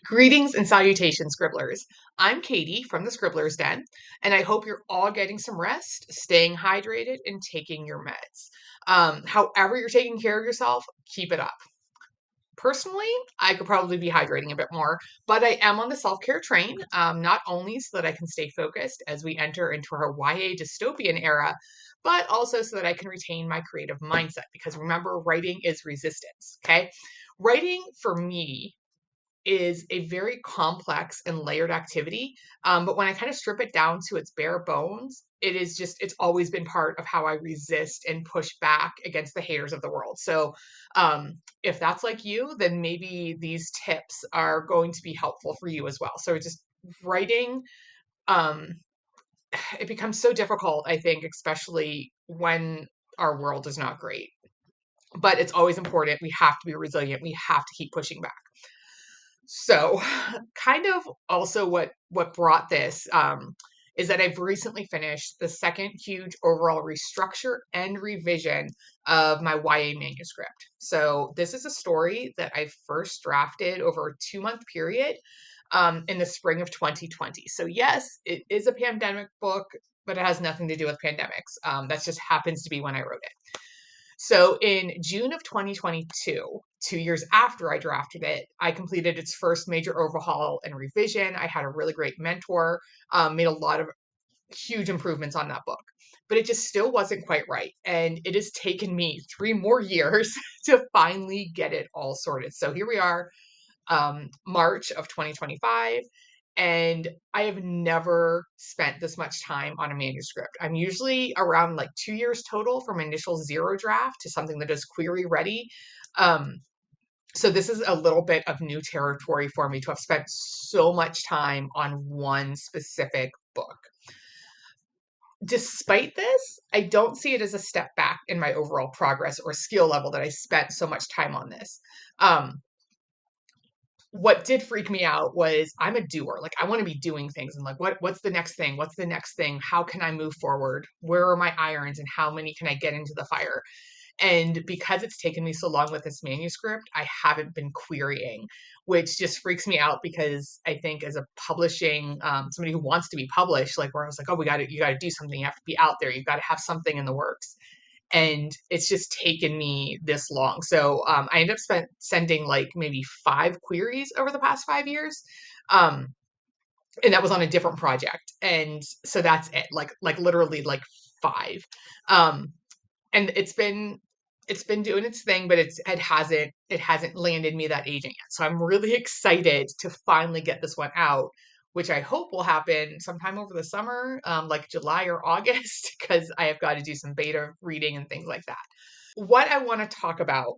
Greetings and salutations, Scribblers. I'm Katie from the Scribblers Den, and I hope you're all getting some rest, staying hydrated, and taking your meds. However, you're taking care of yourself, keep it up. Personally, I could probably be hydrating a bit more, but I am on the self care train, not only so that I can stay focused as we enter into our YA dystopian era, but also so that I can retain my creative mindset. Because remember, writing is resistance, okay? Writing for me is a very complex and layered activity. But when I kind of strip it down to its bare bones, it's always been part of how I resist and push back against the haters of the world. So if that's like you, then maybe these tips are going to be helpful for you as well. So just writing, um, it becomes so difficult, I think, especially when our world is not great. But it's always important. We have to be resilient. We have to keep pushing back. So, kind of also what brought this is that I've recently finished the second huge overall restructure and revision of my YA manuscript. So, this is a story that I first drafted over a 2 month period in the spring of 2020. So, yes, it is a pandemic book, but it has nothing to do with pandemics. That just happens to be when I wrote it. So in June of 2022, 2 years after I drafted it, I completed its first major overhaul and revision. I had a really great mentor, made a lot of huge improvements on that book, but it just still wasn't quite right. And it has taken me 3 more years to finally get it all sorted. So here we are, March of 2025. And I have never spent this much time on a manuscript. I'm usually around like 2 years total from initial zero draft to something that is query ready. Um, so this is a little bit of new territory for me to have spent so much time on one specific book. Despite this, I don't see it as a step back in my overall progress or skill level that I spent so much time on this. Um, what did freak me out was I'm a doer. Like I want to be doing things and like what's the next thing? What's the next thing? How can I move forward? Where are my irons and how many can I get into the fire? And because it's taken me so long with this manuscript, I haven't been querying, which just freaks me out because I think as a publishing somebody who wants to be published, like where I was like, oh, you got to do something. You have to be out there. You've got to have something in the works, and it's just taken me this long. So I ended up sending like maybe 5 queries over the past 5 years, um, and that was on a different project. And so that's it, like literally like five. Um, and it's been doing its thing, but it hasn't landed me that agent yet. So I'm really excited to finally get this one out, which I hope will happen sometime over the summer, like July or August, because I have got to do some beta reading and things like that. What I want to talk about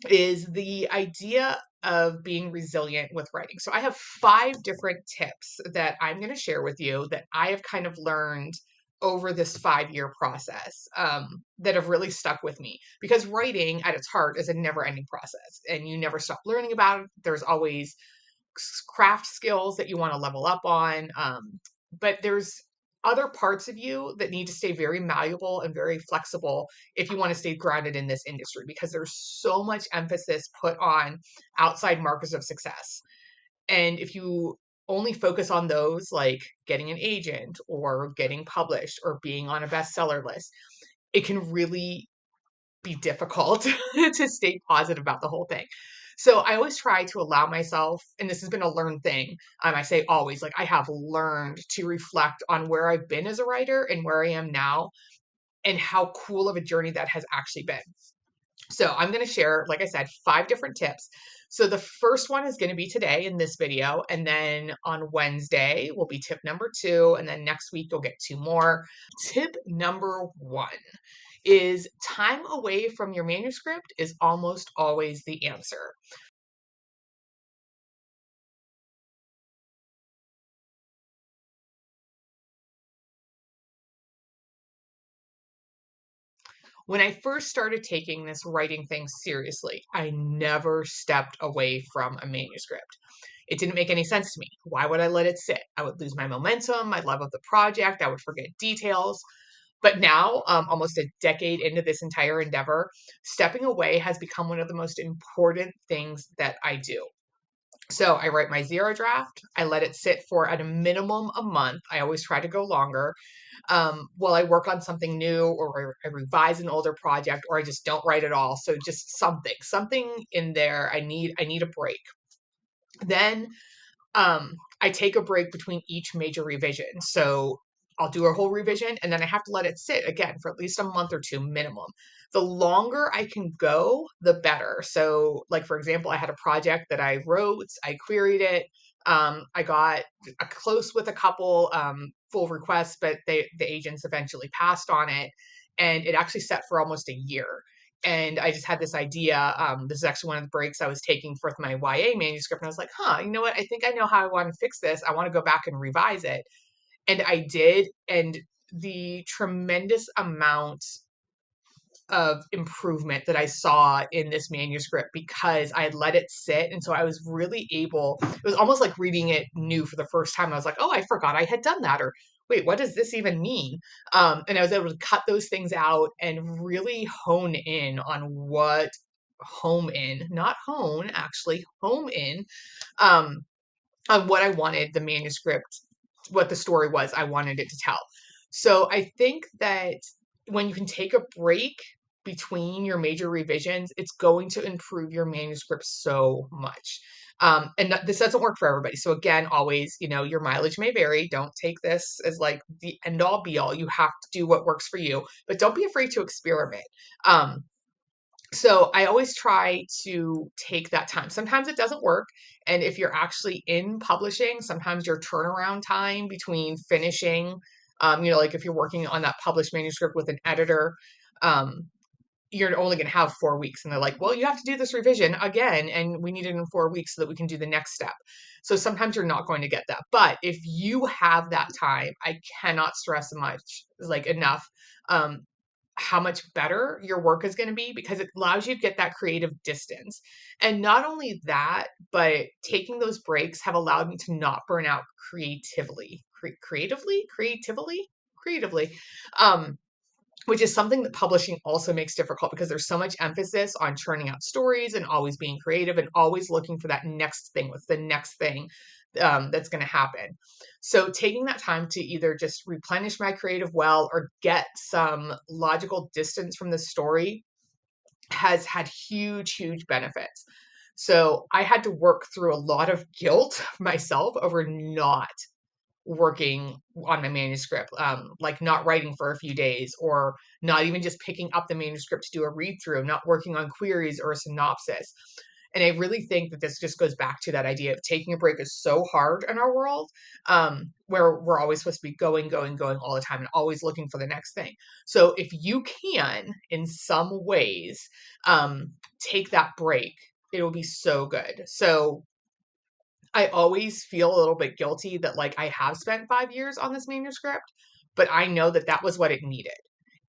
is the idea of being resilient with writing. So I have 5 different tips that I'm going to share with you that I have kind of learned over this 5 year process, that have really stuck with me, because writing at its heart is a never ending process and you never stop learning about it. There's always craft skills that you want to level up on. But there's other parts of you that need to stay very malleable and very flexible if you want to stay grounded in this industry, because there's so much emphasis put on outside markers of success. And if you only focus on those, like getting an agent or getting published or being on a bestseller list, it can really be difficult to stay positive about the whole thing. So I always try to allow myself, and this has been a learned thing. I say always, like I have learned to reflect on where I've been as a writer and where I am now, and how cool of a journey that has actually been. So I'm going to share, like I said, 5 different tips. So the first one is going to be today in this video. And then on Wednesday will be tip number 2. And then next week you'll get 2 more. Tip number 1 is time away from your manuscript is almost always the answer. When I first started taking this writing thing seriously, I never stepped away from a manuscript. It didn't make any sense to me. Why would I let it sit? I would lose my momentum, my love of the project, I would forget details. But now, almost a decade into this entire endeavor, stepping away has become one of the most important things that I do. So I write my zero draft. I let it sit for at a minimum a month. I always try to go longer, while I work on something new, or I revise an older project, or I just don't write at all. So just something in there. I need a break. Then I take a break between each major revision. So I'll do a whole revision and then I have to let it sit again for at least a month or two minimum. The longer I can go, the better. So, like, for example, I had a project that I wrote, I queried it. I got close with a couple full requests, but the agents eventually passed on it. And it actually set for almost a year. And I just had this idea. This is actually one of the breaks I was taking for my YA manuscript. And I was like, you know what? I think I know how I want to fix this. I want to go back and revise it. And I did. And the tremendous amount of improvement that I saw in this manuscript because I had let it sit. And so I was really able, it was almost like reading it new for the first time. I was like, oh, I forgot I had done that. Or wait, what does this even mean? And I was able to cut those things out and really hone in on what not hone, actually home in, um, on what I wanted the manuscript, what the story was I wanted it to tell. So I think that when you can take a break between your major revisions, it's going to improve your manuscript so much. And this doesn't work for everybody. So again, always, your mileage may vary. Don't take this as like the end all be all. You have to do what works for you, but don't be afraid to experiment. Um, so I always try to take that time. Sometimes it doesn't work. And if you're actually in publishing, sometimes your turnaround time between finishing, like if you're working on that published manuscript with an editor, um, you're only going to have 4 weeks. And they're like, well, you have to do this revision again. And we need it in 4 weeks so that we can do the next step. So sometimes you're not going to get that. But if you have that time, I cannot stress enough. Um, how much better your work is going to be because it allows you to get that creative distance. And not only that, but taking those breaks have allowed me to not burn out creatively, um, which is something that publishing also makes difficult because there's so much emphasis on churning out stories and always being creative and always looking for that next thing. What's the next thing that's going to happen? So taking that time to either just replenish my creative well or get some logical distance from the story has had huge, huge benefits. So I had to work through a lot of guilt myself over not working on my manuscript, like not writing for a few days or not even just picking up the manuscript to do a read through, not working on queries or a synopsis. And I really think that this just goes back to that idea of taking a break is so hard in our world, where we're always supposed to be going, going, going all the time and always looking for the next thing. So if you can, in some ways, take that break, it will be so good. So I always feel a little bit guilty that like I have spent 5 years on this manuscript, but I know that that was what it needed.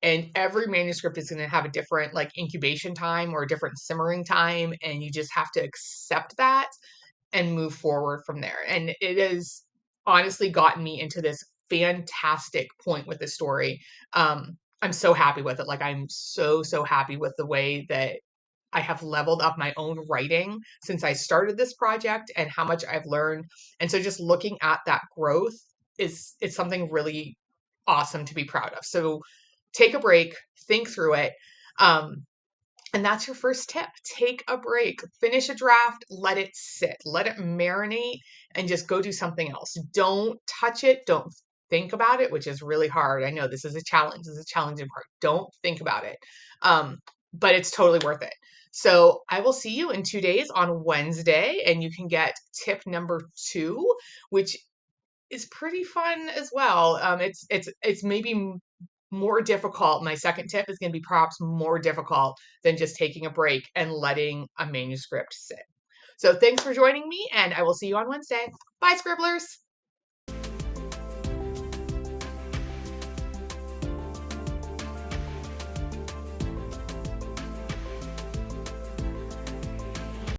And every manuscript is going to have a different like incubation time or a different simmering time. And you just have to accept that and move forward from there. And it has honestly gotten me into this fantastic point with the story. I'm so happy with it. Like I'm so, so happy with the way that I have leveled up my own writing since I started this project and how much I've learned. And so just looking at that growth it's something really awesome to be proud of. So take a break, think through it. And that's your first tip. Take a break, finish a draft, let it sit, let it marinate, and just go do something else. Don't touch it. Don't think about it, which is really hard. I know this is a challenge. This is a challenging part. Don't think about it. But it's totally worth it. So I will see you in 2 days on Wednesday, and you can get tip number 2, which is pretty fun as well. It's maybe more difficult. My second tip is going to be perhaps more difficult than just taking a break and letting a manuscript sit. So thanks for joining me, and I will see you on Wednesday. Bye, Scribblers.